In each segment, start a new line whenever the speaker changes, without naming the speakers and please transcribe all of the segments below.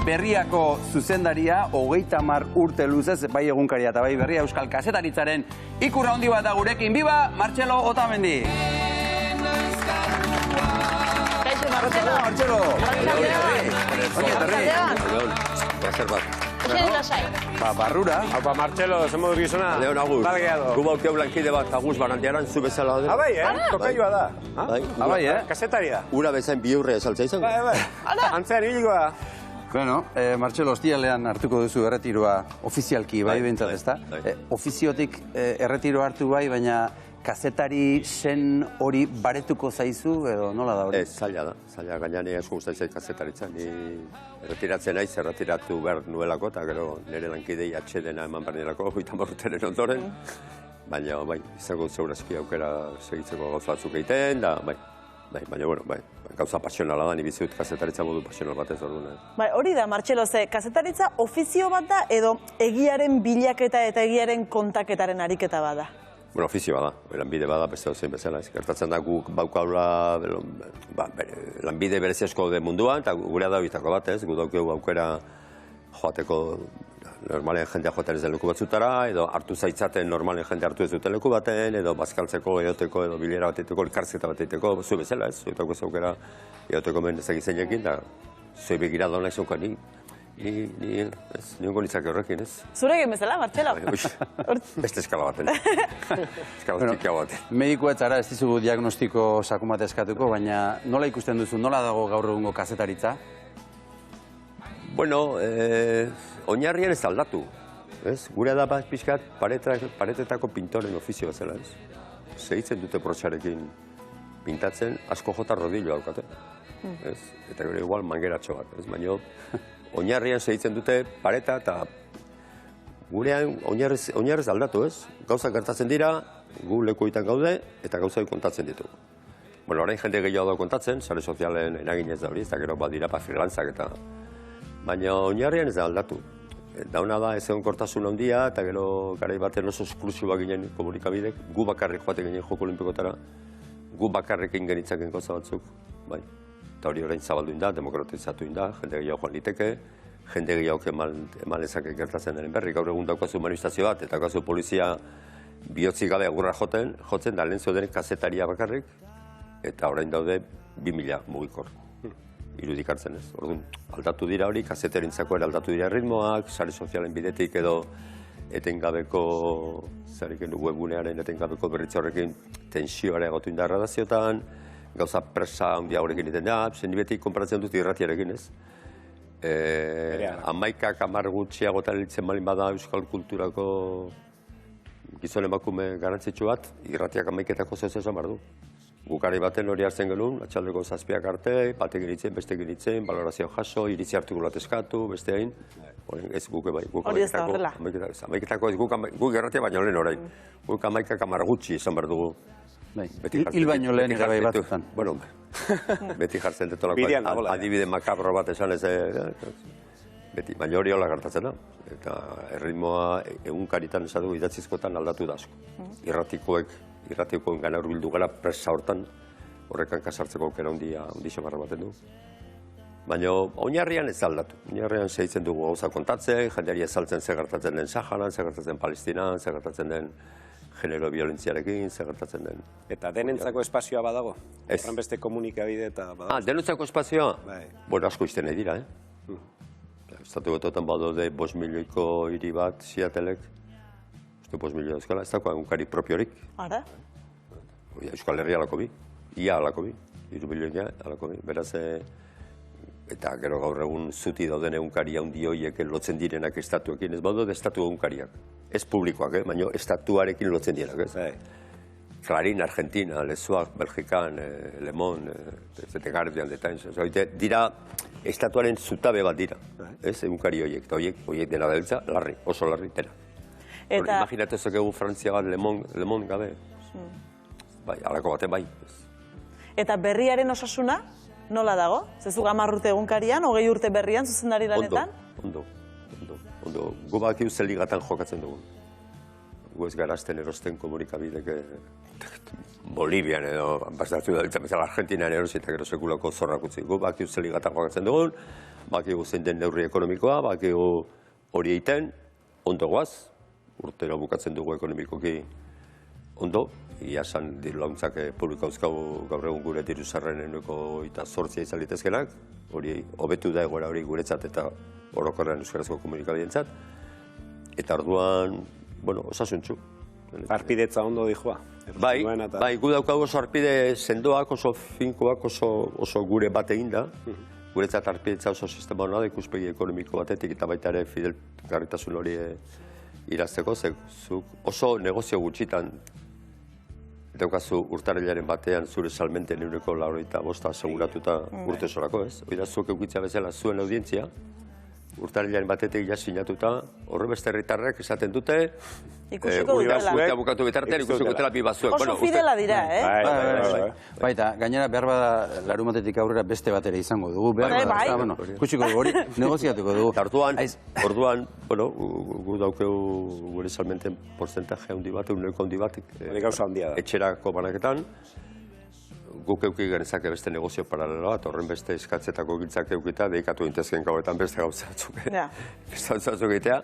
Berriako zuzendaria, 30 urte luzez, bai egunkaria eta bai Berria Euskal Kazetaritzaren ikurra handi bat da gurekin. Biba, Martxelo Otamendi!
Kaixo, Martxelo!
Martxelo! Barrura.
Haupa, Martxelo, zemo dut gizona.
Leon Agus.
Balgeado.
Gu baukeu lankide bat, Agus Barandiaran, zu bezala da.
Abai, tokaioa da.
Abai,
Kasetaria.
Ura bezain bihurre esaltza izan.
Bai. Antzean hiliko da.
Bueno, Martxelo, ostialean hartuko duzu erretiroa ofizialki, bai behintzat ezta? Ofiziotik erretiro hartu bai, baina kazetari sen hori baretuko zaizu, edo nola da hori?
Ez, zaila da. Zaila gainean asko gustatzen kasetaritza. Ni erretiratzen naiz, erretiratu behar nuelako, eta gero nire lankidei atxedena eman behar nirelako, 30 urteren ondoren. Baina, bai, izango zeurazki aukera segitzeko gauza batzuk egiten, da, bai. Baina, bueno, gauza pasionala da, ni bizut kazetaritza modu pasional batez orduan.
Bai, hori da, Martxelo, ze kazetaritza ofizio bat da, edo egiaren bilaketa eta egiaren kontaketaren ariketa bada?
Bueno, ofizio bada, lanbide bada, beste dozein bezala. Gertatzen da guk baukaula lanbide bereziasko de munduan, eta gure da bitako bat, ez? Gu daukeu aukera joateko normalen jendea joaten ez den leku batzutara, edo hartu zaitzaten normalen jende hartu ez duten leku baten, edo bazkaltzeko, eoteko, edo bilera bat eiteko, elkartzeta bat eiteko, zu bezala, ez? Zuetako zaukera eoteko men ezagin zeinekin, da zui begira daunak zauka ni niongo nitzake horrekin, ez?
Zure egin bezala, Martxelo?
Beste eskala baten. Eskala txikia baten.
Medikoa ez zara, ez dizugu diagnostiko sakun bat eskatuko, baina nola ikusten duzu, nola dago gaur egungo kazetaritza?
Bueno, oinarrian ez aldatu, ez? Gure da bat pixkat paretetako pintoren ofizio bezala, ez? Segitzen dute protxarekin pintatzen, asko jota rodillo daukate, ez? Eta gero igual mangeratxo bat, ez? Baina oinarrian segitzen dute pareta eta gurean oinarrez aldatu, ez? Gauzak gertatzen dira, gu lekuetan gaude eta gauzak kontatzen ditugu. Bueno, orain jende gehiago da kontatzen, sare sozialen eraginez da hori, ez da gero bat dira freelantzak eta... Baina oinarrian ez da aldatu. Dauna da ez egon kortasun handia eta gero garai baten oso esklusiboak ginen komunikabidek, gu bakarrik joaten ginen joko olimpikotara, gu bakarrekin genitzaken gauza batzuk, bai. Eta hori orain zabaldu inda, demokratizatu inda, jende gehiago joan liteke, jende gehiago eman lezake gertatzen denen berri. Gaur egun daukazu manifestazio bat eta daukazu polizia bihotzik gabe agurra jotzen da lehen zeuden kazetaria bakarrik, eta orain daude 2000 mugikor. Irudikartzen ez. Orduan, aldatu dira hori, kazeterintzako ere aldatu dira ritmoak, sare sozialen bidetik edo etengabeko, webgunearen etengabeko berritze horrekin tensioare egotu inda erradaziotan, gauza presa handia horrekin iten da, zen betik konparatzen dut irratiarekin ez. 11 gutxiagotan hiltzen malin bada euskal kulturako gizon emakume garantzitsu bat, irratiak 11etako zeu esan behar du. Gukari baten hori hartzen genuen, atxaldeko 7 arte, batekin itzen, bestekin itzen, balorazio jaso, iritzi artikulat eskatu, beste egin. Ez guke bai, guk
hori ez da horrela.
Amaiketako ez guk erratia baino lehen orain. Guk 11 gutxi esan behar dugu.
Hil baino lehen irabai batzutan.
Bueno, beti jartzen detolako adibide makabro bat esan ez. Baina hori hola gertatzen da. Eta erritmoa egunkaritan esatu idatzizkoetan aldatu da asko. Irratikoen gana urbildu gara presa hortan, horrekan kasartzeko aukera hundi xamarra baten du. Baina oinarrian ez aldatu. Oinarrian segitzen dugu gauza kontatzen, jendeari ezaltzen ze gertatzen den Saharan, ze gertatzen den Palestinan, ze gertatzen den genero violentziarekin, ze gertatzen den...
Eta denentzako espazioa badago?
Ez.
Beste komunikabide eta badago?
Denentzako espazioa?
Bai.
Bueno, asko izten nahi dira, Estatu Batuetan badaude 5 milioiko hiri bat Seattlek, 5 milio euskala, ez dagoa egunkari propiorik.
Ara?
Euskal Herria alako bi, ia alako bi, 3 milioia alako bi. Beraz, eta gero gaur egun zuti dauden egunkari handi horiek lotzen direnak estatuekin, ez badaude estatu egunkariak. Ez publikoak, baina estatuarekin lotzen direnak, ez? Clarín, Argentina, Lezuak, Belgikan, Le Monde, The Guardian, The Times, dira estatuaren zutabe bat dira, ez egunkari horiek, eta horiek dena beltza, larri, oso larri, dena. Imaginatu zekegu Frantzia bat Le Monde gabe. Bai, alako baten bai.
Eta berriaren osasuna, nola dago? Zezu 10 urte egunkarian, 20 urte berrian, zuzendari lanetan?
Ondo. Gu bakiu zer ligatan jokatzen dugu. Gu ez garazten erosten komunikabidek Bolivian edo, bastatu da ditzen bezala Argentinan erosi eta gero sekulako zorrak utzi. Gu bakiu zer ligatan jokatzen dugun, bakigu zein den neurri ekonomikoa, bakigu hori egiten, ondo goaz, urtero bukatzen dugu ekonomikoki ondo, ia esan diru laguntzak publiko hauzkagu gaur egun gure diru sarreren ehuneko 28 izan litezkenak, hori hobetu da egoera hori guretzat eta orokorrean euskarazko komunikabideentzat, eta orduan, bueno, osasuntsu.
Arpidetza ondo dijoa.
Bai, gu daukagu oso arpide sendoak, oso finkoak, oso gure bat egin da. Guretzat arpidetza oso sistema hona da, ikuspegi ekonomiko batetik eta baita ere fidelgarritasun hori irazteko, zuk oso negozio gutxitan daukazu urtarrilaren batean zure salmenten ehuneko 85 aseguratuta urte osorako, ez? Hori da, zuek eukitzea bezala zuen audientzia, urtarrilaren batetik ja sinatuta, horrebeste herritarrek esaten dute,
Ikusiko dutela.
Urtea bukatu bitartean ikusiko dutela bi batzuek.
Oso fidela dira,
Baita, gainera behar bada larumatetik aurrera beste bat ere izango dugu. Ikusiko dugu hori, negoziatuko dugu.
Orduan, bueno, gu daukeu gure salmenten porcentaje handi bat, ehuneko handi bat, etxerako banaketan, guk euki genezake beste negozio paralelo bat, horren beste eskatzetako giltzak eukita, deikatu intezken gauetan beste gauzatzuk egitea,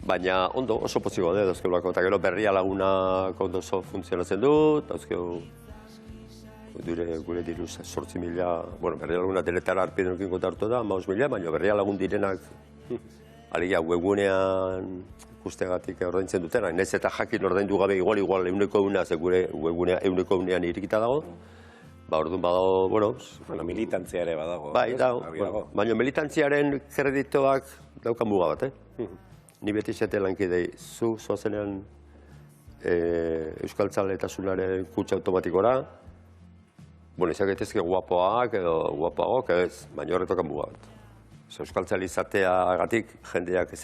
baina ondo oso poziko da, dauzkeulako, eta gero berria lagunak ondo oso funtzionatzen du, dauzkeu gure diru 8.000, bueno, berria laguna deletara arpidenukin konta hartu da, 5.000, baina berria lagun direnak, alegia, webgunean ikustegatik ordaintzen dutena, nez eta jakin ordaindu gabe igual ehuneko 100, ze gure webgunea ehuneko 100 irikita dago, ba, orduan badago, bueno...
Militantzia ere badago.
Bai, dago. Baina militantziaren kreditoak daukan muga bat, Ni beti zete lankidei, zu zoazenean euskaltzaletasunaren kutsa automatikora, bueno, izan gaitezke guapoak edo guapoagok, ez, baina horretokan muga bat. Euskaltzalizateagatik jendeak ez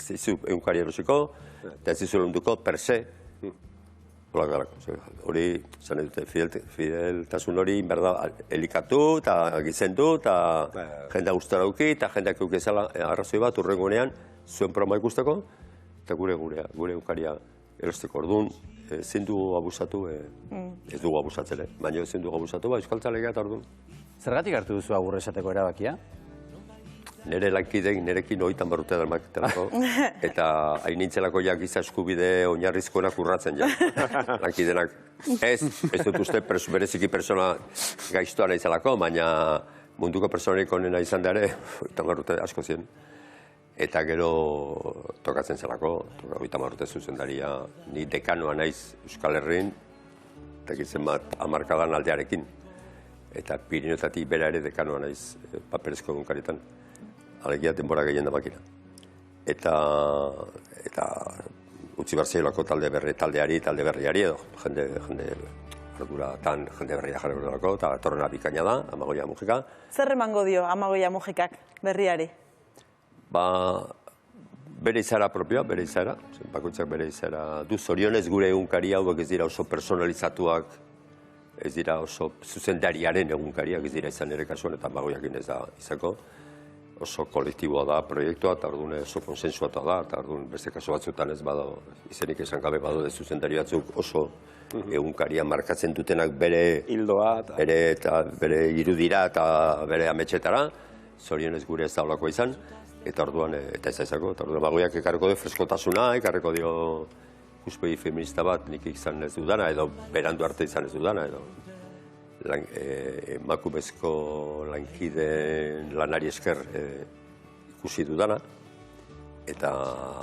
dizu egunkari erosiko, eta ez dizu lunduko per se, hori, zan dute, fideltasun hori, berda, elikatu eta gizendu, eta jendea guztara auki, eta jendeak eukizela arrazoi bat urrengonean, zuen programa ikusteko, eta gure egunkaria erosteko. Orduan, ezin dugu abusatu, ez dugu abusatzen, baina ezin dugu abusatu, euskaltzalea eta orduan.
Zergatik hartu duzu agur esateko erabakia?
Nire lankideek nirekin 30 urte darmaketelako, eta hain nintzelako ja giza eskubide oinarrizkoenak urratzen ja. Lankidenak ez dut uste bereziki persona gaiztoa nahizelako, baina munduko personarik onena izan da ere, 30 urte asko ziren. Eta gero tokatzen zelako, 30 urte zuzendaria, ni dekanoa naiz Euskal Herrin, eta gizen bat hamarkadan aldearekin. Eta Pirinioetatik bera ere dekanoa naiz paperezko egunkaritan. Alegia denbora gehien da makina. Eta utzi barzeilako talde berriari edo, jende arduratan, jende berria jarri berdelako, eta torrena bikaina da, Amagoia Mujika.
Zer emango dio Amagoia Mujikak berriari?
Ba, bere izara propioa, bere izara, bakoitzak bere izara du. Zorionez gure egunkari hauek ez dira oso personalizatuak, ez dira oso zuzendariaren egunkariak, ez dira izan ere kasuan, eta Amagoiakin ez da izako. Oso kolektiboa da proiektua, eta orduan oso konsensuatua da, eta orduan beste kasu batzuetan ez bado, izenik esan gabe bado de zuzendari batzuk oso egunkaria markatzen dutenak bere
hildoa,
bere irudira eta bere ametxetara, zorionez gure ez daulako izan, eta orduan, eta ez izako, eta orduan Bagoiak ekarriko dio freskotasuna, ekarriko dio ikuspegi feminista bat nik izan ez dudana, edo berandu arte izan ez dudana, edo emakumezko lankideen lanari esker ikusi dudana, eta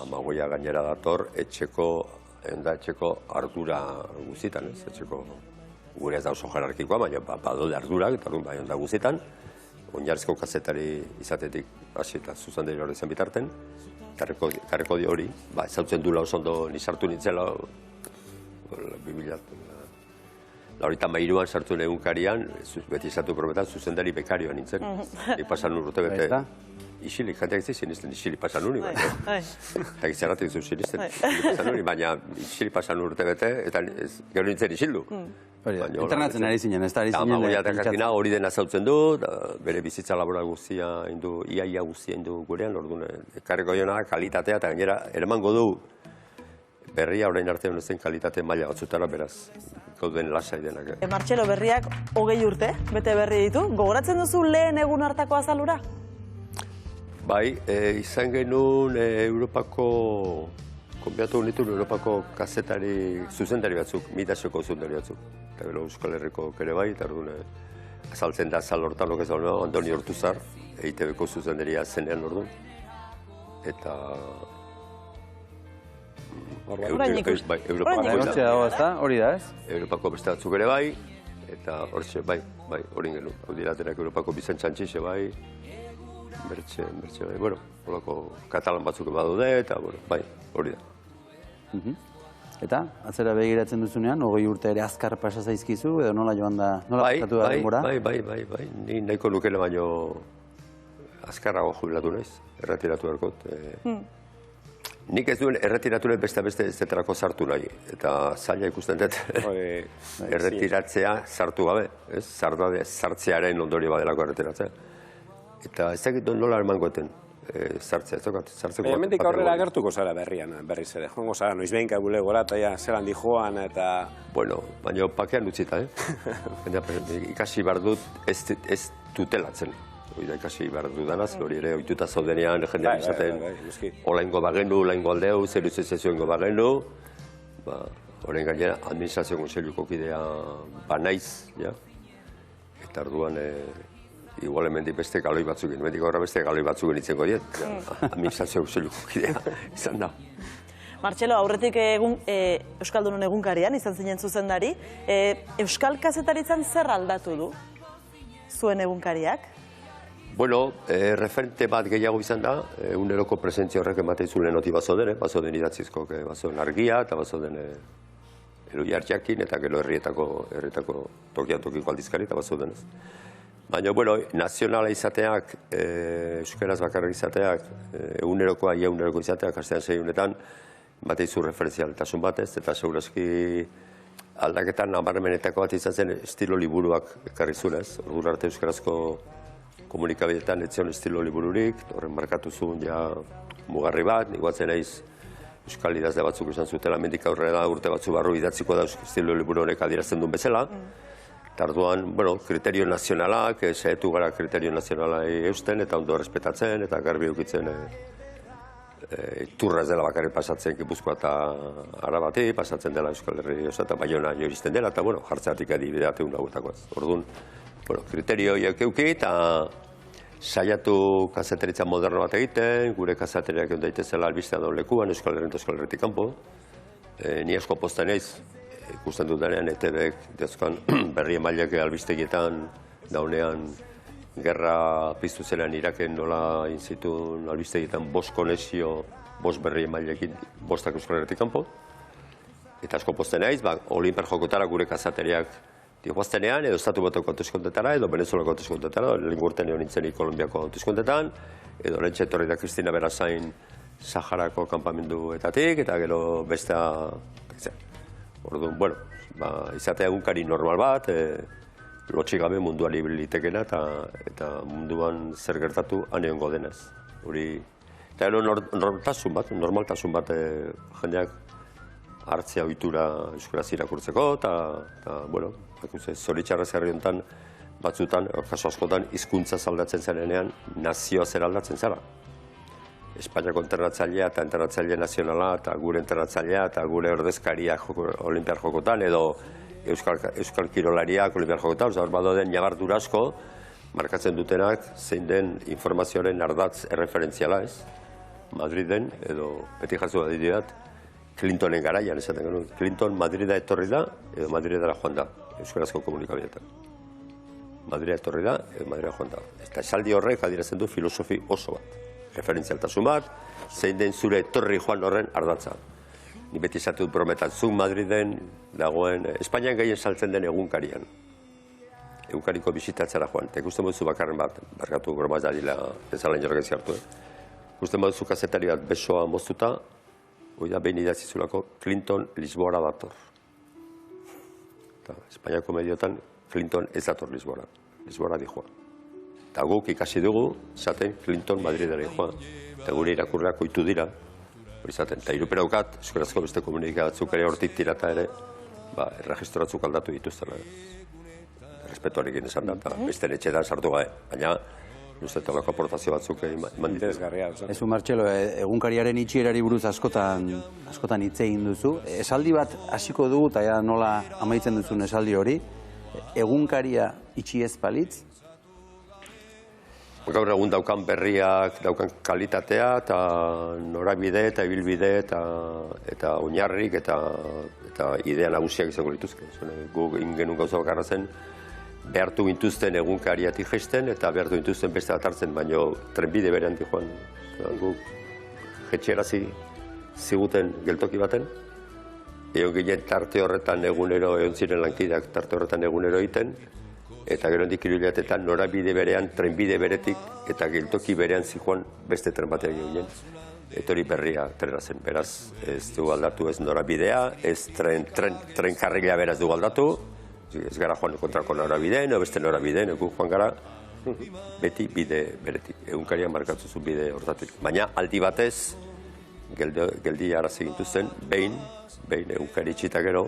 Amagoia gainera dator etxeko ardura guztietan, ez? Etxeko gure ez da oso jerarkikoa, baina badaude ardurak, eta bai onda guztietan, oinarrizko kazetari izatetik hasi eta zuzendari hori zen bitarten, karreko di hori, ezautzen duela oso ondo nisartu nintzela, 2003an sartu egunkarian, beti esatu probetan, zuzendari bekarioa nintzen. Ni pasan urte bete, isilik, jenteak zinisten isilik pasan uri, eta gizarratik zu zinisten baina isilik pasan urte bete, eta gero nintzen isildu.
Internatzen ari zinen, ez da ari zinen.
Amagoia eta hori dena zautzen du, bere bizitza laboral guztia, iaia guztia indu gurean, orduan, ekarriko jona, kalitatea, eta gainera, eramango du, berria orain arte honezen kalitate maila batzutara, beraz, gauden lasai denak.
Martxelo, berriak 20 urte, bete berri ditu. Gogoratzen duzu lehen egun hartako azalura?
Bai, izan genuen Europako, konbiatu genituen Europako kazetari zuzendari batzuk, mitaseko zuzendari batzuk. Eta gero Euskal Herriko kere bai, eta orduan azaltzen da azal hortan lokez dauna, Andoni Ortuzar, EITB-ko zuzendaria zenean orduan. Eta...
Hortxe dago, ez da? Hori da, ez?
Europako beste batzuk ere bai, eta hortxe, bai, hori genuen. Hau diratenak Europako Bizent Txantxixe bai, bertxe bai, bueno, horako katalan batzuk badaude, eta, bueno, bai, hori da.
Eta, atzera begiratzen duzunean, 20 urte ere azkar pasa zaizkizu, edo nola joan da, nola pasatu da denbora?
Bai, ni nahiko nukele baino azkarrago jubilatu naiz, erretiratu erkot. Nik ez duen erretiratu nahi beste ez deterako sartu nahi, eta zaila ikusten dut erretiratzea sartu gabe, sartzearen ondorio badelako erretiratzea. Eta ez dakit nola emangoeten sartzea, ez dokat, sartzeko...
Hemendik aurrera agertuko zara berriz ere, joango zara, noiz behin kabule gora, eta zelan di joan, eta...
Bueno, baina pakean utzita, ikasi behar dut ez tutelatzen. Oida ikasi behar dudanaz, hori ere oituta zaudenean jendean izaten olaingo bagenu, olaingo aldeu, zeruzizazioengo bagenu, horren gainera administrazio kontseiluko kidea banaiz, eta orduan igual hemendik beste galoi batzukin, hemendik horra beste galoi batzukin itzengo diet, administrazio kontseiluko kidea izan da.
Martxelo, aurretik Euskaldunon egunkarian izan zinen zuzendari, Euskal kazetaritzan zer aldatu du zuen egunkariak?
Bueno, referente bat gehiago izan da, uneroko presentzia horrek ematen zuen noti bazoden, bazoden idatzizko, bazoden argia eta bazoden eloi hartxakin eta gero herrietako tokian tokiko aldizkari eta bazoden ez. Baina, bueno, nazionala izateak, euskaraz bakarrik izateak, egunerokoa, eguneroko izateak, astean 6 egunetan, ematen zu referentzialtasun batez, eta segurazki aldaketan nabarmenetako bat izan zen estilo liburuak ekarri zuen ez. Orduan arte euskarazko komunikabideetan etzion estilo libururik, horren markatu zuen ja mugarri bat, nik batzen naiz euskal idazle batzuk izan zutela, mendik aurrera urte batzu barru idatziko da estilo liburu honek adierazten duen bezala. Eta orduan, bueno, kriterio nazionalak, saiatu gara kriterio nazionala eusten eta ondo errespetatzen eta garbi eukitzen turra ez dela bakarrik pasatzen Gipuzkoa eta Arabati, pasatzen dela Euskal Herri osa eta Baiona jorizten dela, eta bueno, jartzeatik adibidea teun naguetako ez. Orduan, bueno, kriterio horiek euki eta saiatu kazeteritza moderno bat egiten, gure kazeteriak egon daitezela albistea daun lekuan, Euskal Herri eta Euskal Herritik kanpo. Ni asko posten naiz, ikusten dut denean, ETB-ek dezkan berri emaileak albistegietan daunean gerra piztu zelan Iraken nola inzitun albistegietan 5 konexio, 5 berri emaileekin 5 Euskal Herritik kanpo. Eta asko posten naiz, Olinpiar Jokotara gure kazeteriak dihoaztenean, edo Estatu Batuko hauteskundeetara, edo Venezuelako hauteskundeetara, lingurten egon nintzenik Kolonbiako hauteskundeetan, edo lentsa etorri da Kristina Berasain Saharako kanpamenduetatik, eta gero bestea... Orduan, bueno, izatea egunkari normal bat, lotxik gabe munduan ibilitekena, eta munduan zer gertatu aneongo denez. Eta normaltasun bat jendeak hartzea ohitura euskaraz irakurtzeko, eta, bueno, zoritxarrez herri honetan batzutan, kaso askotan, hizkuntza aldatzen zenean, nazioa zer aldatzen zara. Espainiako entrenatzailea eta entrenatzaile nazionala, eta gure entrenatzailea, eta gure ordezkaria Olinpiar Jokotan, edo Euskal Kirolariak Olinpiar Jokotan, hor badoden ñabardura asko, markatzen dutenak zein den informazioaren ardatz erreferentziala, ez? Madriden, edo beti jartzu adideat, Clintonen garaian esaten genuen. Clinton Madrida etorri da, edo Madridara joan da, euskarazko komunikabideetan. Madrida etorri da, edo Madrida joan da. Eta esaldi horrek adierazten du filosofi oso bat. Referentzialtasun bat, zein den zure etorri joan horren ardatza. Ni beti esatu dut brometatzun Madriden dagoen, Espainian gehien saltzen den egunkarian. Egunkariko bisitatzera joan. Eta ikusten baduzu bakarren bat, barkatu bromaz da dila, ez alain jorgen ziartu. Ikusten baduzu kazetari bat besoa moztuta, hoi da behin idazizulako Clinton Lisbora dator. Espainiako mediotan Clinton ez dator Lisbora. Lisbora dijoa. Eta guk ikasi dugu, zaten Clinton Madridera dijoa. Eta gure irakurreak oitu dira. Hori zaten, eta iruperaukat, euskarazko beste komunika batzuk ere hortik tirata ere, erregistroratzuk aldatu dituztela. Respetuarekin esan da, eta beste etxetan sartu gabe. Baina, Uste talako aportazio batzuk eman ditu.
Interesgarria. oso.
Ezu, Martxelo, egunkariaren itxierari buruz askotan hitz egin duzu. Esaldi bat hasiko dugu, eta ja nola amaitzen duzun esaldi hori. Egunkaria itxi ez balitz?
Gaur egun daukan berriak, daukan kalitatea, eta norabide, eta ibilbide, eta oinarrik, eta idea nagusiak izango lituzke. Guk ingenun gauza bakarra zen, behartu gintuzten egunkariatik jeisten, eta behartu gintuzten beste bat hartzen, baino trenbide berean joan. Guk jetxerazi ziguten geltoki baten, egon ginen tarte horretan egunero, egon ziren lankideak tarte horretan egunero egiten, eta gero hendik hilabetetan norabide berean, trenbide beretik, eta geltoki berean zijoan beste tren batean ginen. Eta hori berria trena zen, beraz, ez du aldatu ez norabidea, ez tren karrila beraz du aldatu, ez gara joan kontrako norabideen, o beste norabideen, egu joan gara, beti bide beretik, egunkarian markatzu zu bide hortatik. Baina aldi batez, geldi arazi gintuzten, behin egunkari itxita gero,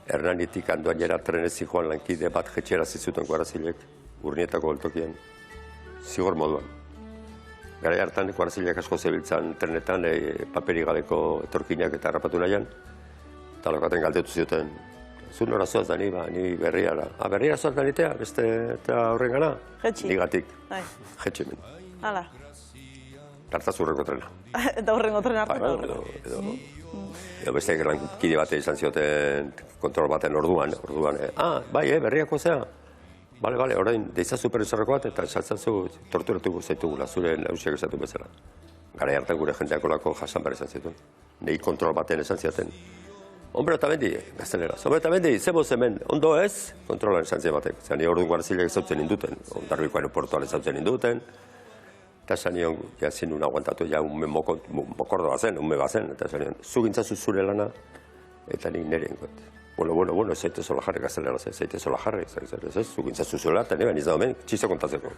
Hernanitik Andoainera trenez zijoan lankide bat jetxerazi zuten Guarazilek, Urnietako geltokian, zigor moduan. Garai hartan Guarazilek asko zebiltzan trenetan paperi gabeko etorkinak eta harrapatu nahian, eta lokaten galdetu zioten, zu nora zoaz da ni berriara. Berriara zoaz da nitea, beste eta horren gana?
Jetxi.
Nigatik,
Bai.
jetxemen.
Hala.
Hartzazurreko trena.
Eta horrengo tren hartu.
Edo beste lankide bate izan zioten kontrol baten orduan, bai, berriako zea. Bale, orain, deiza supervisorreko bat eta saltzazu torturatuko zaitugula, zure nausiak esatu bezala. Garai hartan gure jendeako lako jasan behar izan zituen. Nei kontrol baten esan ziaten. Hombre eta bendi, gazteleraz, ze boz hemen, ondo ez, kontrolan esan ziren batek. Zani orduan Guarazilek ezautzen induten, Ondarbiko aeroportuan ezautzen induten, eta zanion, ja zinun aguantatu, ja ume mokordo bazen, eta zanion, zu gintzazu zure lana, eta nik nire ingot. Bueno, ez zaite zola jarri, gazteleraz, ez zaite zola jarri, zu gintzazu zure lana, eta nire, niz da hemen, txizo kontatzeko.